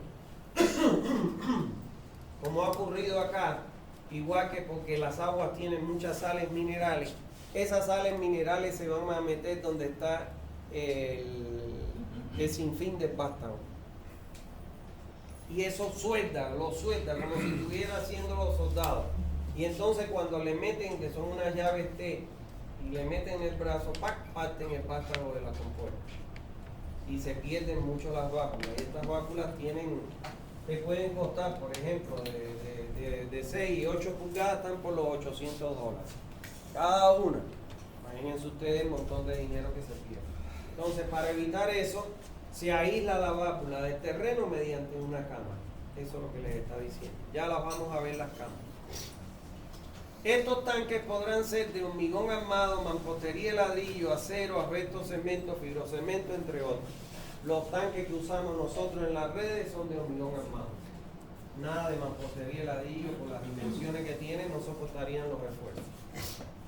como ha ocurrido acá, igual que porque las aguas tienen muchas sales minerales, esas sales minerales se van a meter donde está el sinfín del vástago. Y eso lo suelda como si estuviera haciendo los soldados. Y entonces cuando le meten, que son unas llaves T, y le meten el brazo, parten el vástago de la compuerta. Y se pierden mucho las válvulas. Y estas válvulas te pueden costar, por ejemplo, de 6 y 8 pulgadas, están por los $800. Cada una. Imagínense ustedes el montón de dinero que se pierde. Entonces, para evitar eso, se aísla la válvula del terreno mediante una cámara. Eso es lo que les está diciendo. Ya las vamos a ver las cámaras. Estos tanques podrán ser de hormigón armado, mampostería de ladrillo, acero, asbesto, cemento, fibrocemento, entre otros. Los tanques que usamos nosotros en las redes son de hormigón armado. Nada de mampostería de ladrillo, por las dimensiones que tienen no soportarían los esfuerzos.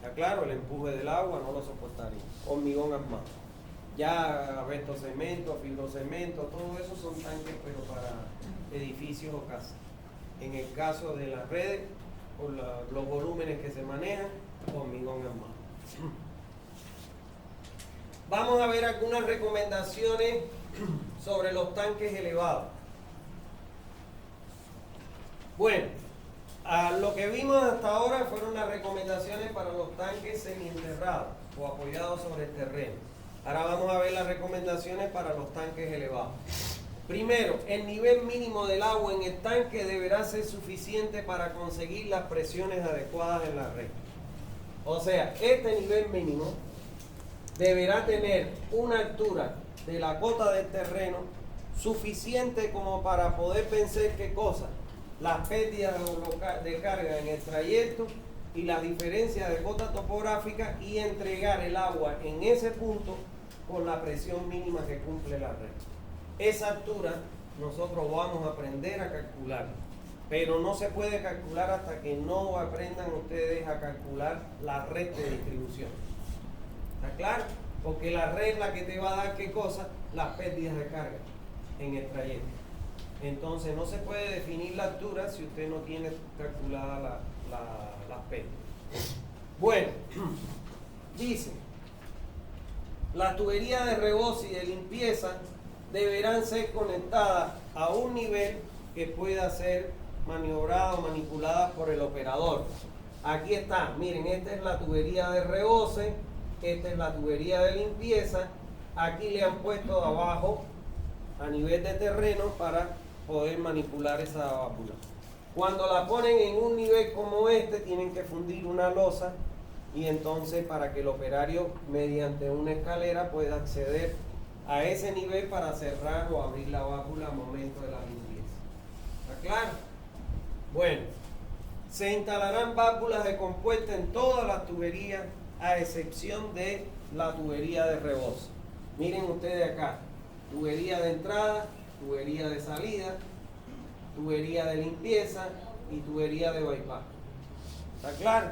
Está claro, el empuje del agua no lo soportaría. Hormigón armado. Ya asbesto, cemento, fibrocemento, todo eso son tanques, pero para edificios o casas. En el caso de las redes, por los volúmenes que se manejan, hormigón armado. Vamos a ver algunas recomendaciones sobre los tanques elevados. Bueno, lo que vimos hasta ahora fueron las recomendaciones para los tanques semienterrados o apoyados sobre el terreno. Ahora vamos a ver las recomendaciones para los tanques elevados. Primero, el nivel mínimo del agua en el tanque deberá ser suficiente para conseguir las presiones adecuadas en la red. O sea, este nivel mínimo deberá tener una altura de la cota del terreno suficiente como para poder vencer, ¿qué cosa? Las pérdidas de carga en el trayecto y las diferencias de cota topográfica, y entregar el agua en ese punto con la presión mínima que cumple la red. Esa altura nosotros vamos a aprender a calcular, pero no se puede calcular hasta que no aprendan ustedes a calcular la red de distribución. ¿Está claro? Porque la red es la que te va a dar, ¿qué cosa? Las pérdidas de carga en el trayecto. Entonces no se puede definir la altura si usted no tiene calculada las pérdidas. Bueno, dice, las tuberías de reboce y de limpieza deberán ser conectadas a un nivel que pueda ser maniobrada o manipulada por el operador. Aquí está, miren, esta es la tubería de reboce, esta es la tubería de limpieza. Aquí le han puesto abajo a nivel de terreno para poder manipular esa válvula. Cuando la ponen en un nivel como este, tienen que fundir una losa y entonces para que el operario mediante una escalera pueda acceder a ese nivel para cerrar o abrir la válvula al momento de la limpieza. ¿Está claro? Bueno, se instalarán válvulas de compuesta en todas las tuberías a excepción de la tubería de rebozo. Miren ustedes acá, tubería de entrada, tubería de salida, tubería de limpieza y tubería de bypass. ¿Está claro?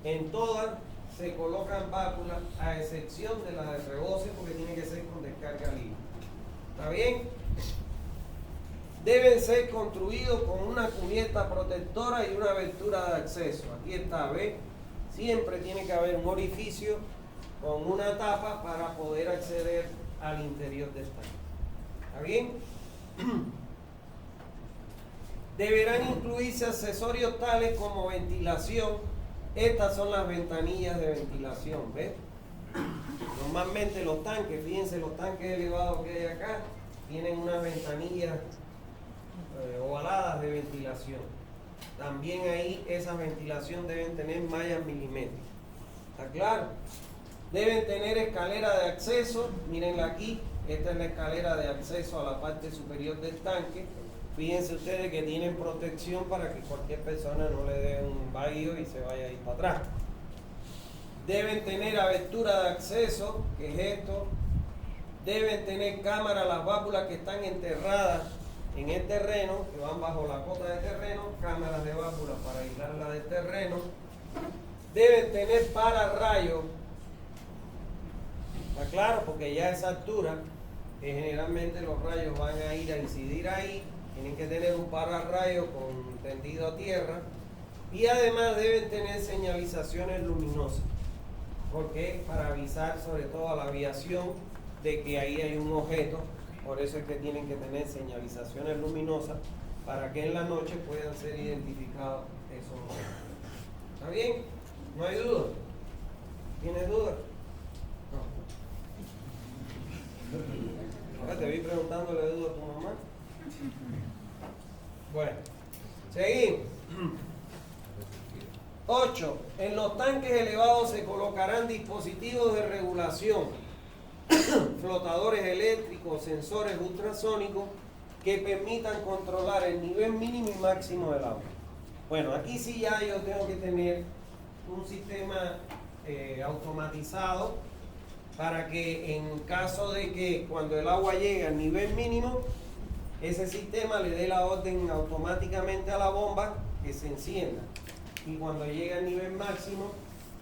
En todas se colocan válvulas a excepción de la de reboce porque tiene que ser con descarga libre. ¿Está bien? Deben ser construidos con una cubierta protectora y una abertura de acceso. Aquí está, ¿ve? Siempre tiene que haber un orificio con una tapa para poder acceder al interior del tanque. ¿Está bien? Deberán incluirse accesorios tales como ventilación. Estas son las ventanillas de ventilación, ¿ves? Normalmente los tanques, fíjense los tanques elevados que hay acá, tienen unas ventanillas ovaladas de ventilación. También ahí esa ventilación deben tener mallas milimétricas. ¿Está claro? Deben tener escalera de acceso, mírenla aquí, esta es la escalera de acceso a la parte superior del tanque. Fíjense ustedes que tienen protección para que cualquier persona no le dé un vaído y se vaya a ir para atrás. Deben tener abertura de acceso, que es esto. Deben tener cámara las válvulas que están enterradas en el terreno, que van bajo la cota de terreno, cámaras de válvulas para aislarla del terreno. Deben tener pararrayos. ¿Está claro? Porque ya a esa altura, generalmente los rayos van a ir a incidir ahí. Tienen que tener un pararrayo con tendido a tierra y además deben tener señalizaciones luminosas, porque para avisar sobre todo a la aviación de que ahí hay un objeto. Por eso es que tienen que tener señalizaciones luminosas para que en la noche puedan ser identificados esos objetos. ¿Está bien? ¿No hay duda? ¿Tienes duda? No. Ahora te vi preguntándole duda a tu mamá. Bueno, seguimos. 8. En los tanques elevados se colocarán dispositivos de regulación, flotadores eléctricos, sensores ultrasónicos que permitan controlar el nivel mínimo y máximo del agua. Bueno, aquí sí ya yo tengo que tener un sistema automatizado para que en caso de que cuando el agua llegue al nivel mínimo, ese sistema le dé la orden automáticamente a la bomba que se encienda. Y cuando llegue al nivel máximo,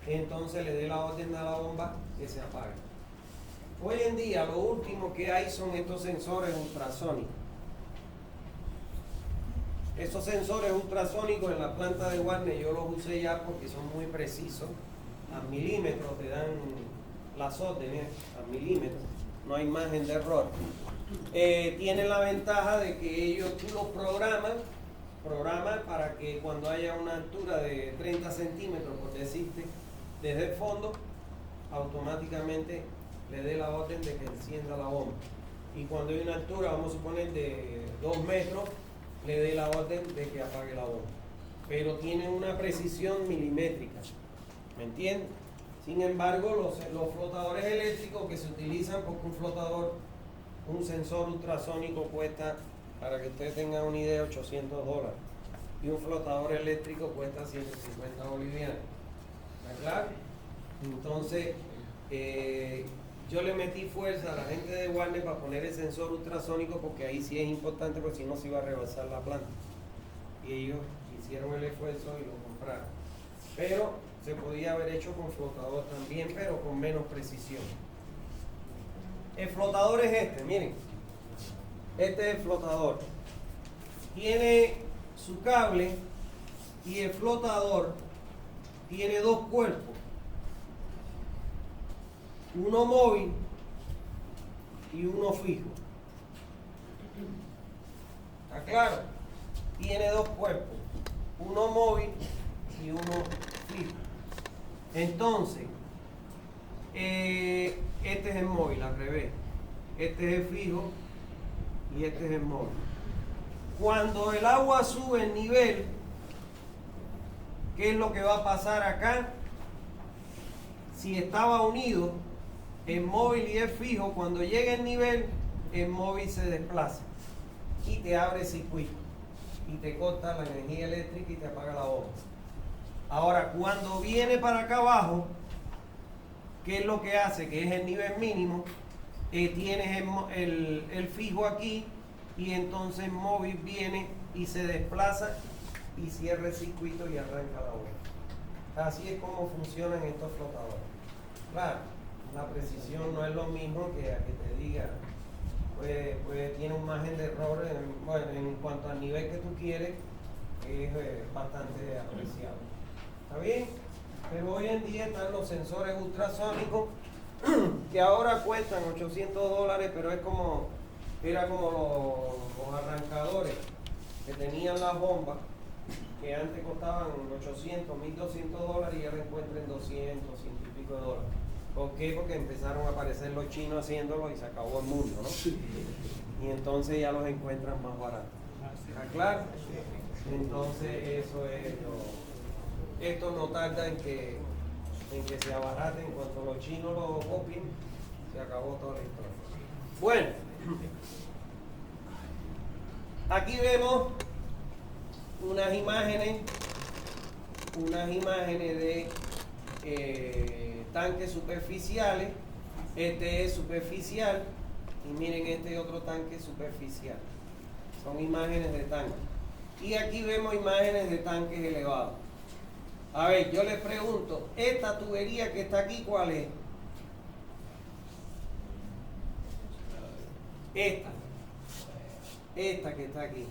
entonces le dé la orden a la bomba que se apague. Hoy en día lo último que hay son estos sensores ultrasónicos. Esos sensores ultrasónicos en la planta de Warner yo los usé ya porque son muy precisos. A milímetros te dan las órdenes, a milímetros. No hay margen de error. Tienen la ventaja de que ellos tú los programas para que cuando haya una altura de 30 centímetros, por decirte, desde el fondo, automáticamente le dé la orden de que encienda la bomba. Y cuando hay una altura, vamos a suponer de 2 metros, le dé la orden de que apague la bomba. Pero tienen una precisión milimétrica, ¿me entiendes? Sin embargo, los flotadores eléctricos que se utilizan, porque un flotador, un sensor ultrasónico cuesta, para que ustedes tengan una idea, $800. Y un flotador eléctrico cuesta 150 bolivianos. ¿Está claro? Entonces, yo le metí fuerza a la gente de Warner para poner el sensor ultrasónico, porque ahí sí es importante, porque si no se iba a rebasar la planta. Y ellos hicieron el esfuerzo y lo compraron. Pero se podía haber hecho con flotador también, pero con menos precisión. El flotador es este, miren. Este es el flotador. Tiene su cable y el flotador tiene 2 cuerpos. Uno móvil y uno fijo. ¿Está claro? Tiene 2 cuerpos. Uno móvil y uno fijo. Entonces, este es el móvil, al revés. Este es el fijo y este es el móvil. Cuando el agua sube el nivel, ¿qué es lo que va a pasar acá? Si estaba unido, el móvil y es fijo, cuando llegue el nivel, el móvil se desplaza y te abre circuito y te corta la energía eléctrica y te apaga la bomba. Ahora, cuando viene para acá abajo, ¿qué es lo que hace? Que es el nivel mínimo, tienes el fijo aquí y entonces el móvil viene y se desplaza y cierra el circuito y arranca la bomba. Así es como funcionan estos flotadores. Claro, la precisión no es lo mismo que a que te diga, pues tiene un margen de error en cuanto al nivel que tú quieres, es bastante apreciado. ¿Está bien? Pero hoy en día están los sensores ultrasónicos que ahora cuestan $800, pero era como los arrancadores que tenían las bombas, que antes costaban $800, $1,200 y ahora encuentran 200, 100 y pico de dólares. ¿Por qué? Porque empezaron a aparecer los chinos haciéndolo y se acabó el mundo, ¿no? Y entonces ya los encuentran más baratos. ¿Está claro? Entonces eso es esto no tarda en que se abarate. En cuanto los chinos lo copien, se acabó toda la historia. Bueno, aquí vemos unas imágenes de tanques superficiales. Este es superficial y miren, este es otro tanque superficial. Son imágenes de tanques. Y aquí vemos imágenes de tanques elevados. A ver, yo les pregunto, esta tubería que está aquí, ¿cuál es? Esta que está aquí.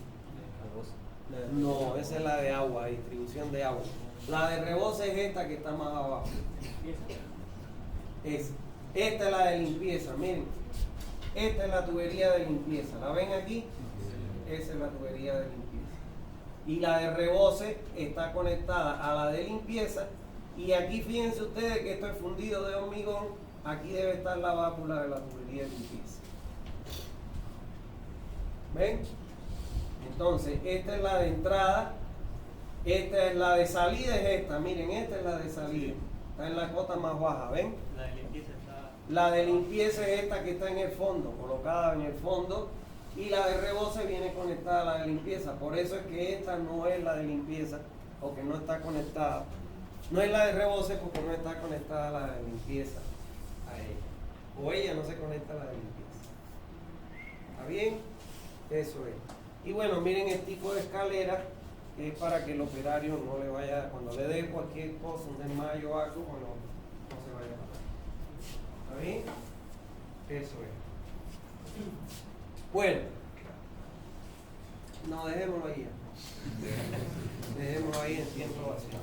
No, esa es la de agua, distribución de agua. La de rebose es esta que está más abajo. Esta es la de limpieza, miren. Esta es la tubería de limpieza. ¿La ven aquí? Esa es la tubería de limpieza. Y la de rebose está conectada a la de limpieza. Y aquí fíjense ustedes que esto es fundido de hormigón. Aquí debe estar la válvula de la tubería de limpieza. ¿Ven? Entonces, esta es la de entrada. Esta es la de salida, es esta. Miren, esta es la de salida. Está en la cota más baja, ¿ven? La de limpieza está... La de limpieza es esta que está en el fondo, colocada en el fondo. Y la de rebose viene conectada a la de limpieza. Por eso es que esta no es la de limpieza, porque no está conectada. No es la de rebose porque no está conectada a la de limpieza a ella. O ella no se conecta a la de limpieza. ¿Está bien? Eso es. Y bueno, miren el tipo de escalera, que es para que el operario no le vaya, cuando le dé cualquier cosa, un desmayo o algo, bueno, no se vaya a pasar. ¿Está bien? Eso es. Bueno, no, dejémoslo ahí. Dejémoslo ahí en tiempo vacío.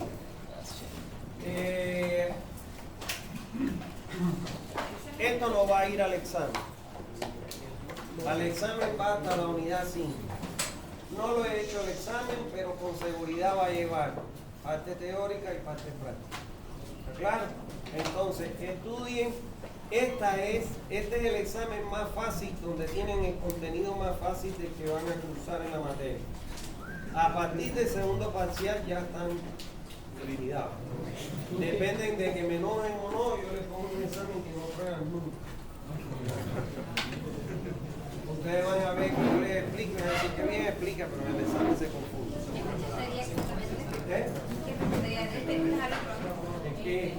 Esto no va a ir al examen. Al examen va hasta la unidad 5. No lo he hecho el examen, pero con seguridad va a llevar parte teórica y parte práctica. ¿Está claro? Entonces, estudien. Este es el examen más fácil, donde tienen el contenido más fácil del que van a cursar en la materia. A partir del segundo parcial ya están liquidados. Dependen de que me enojen o no, yo les pongo un examen que no prueban nunca. Ustedes van a ver que yo les explico, me van a decir que bien explica, pero en el examen se confunde. ¿Qué?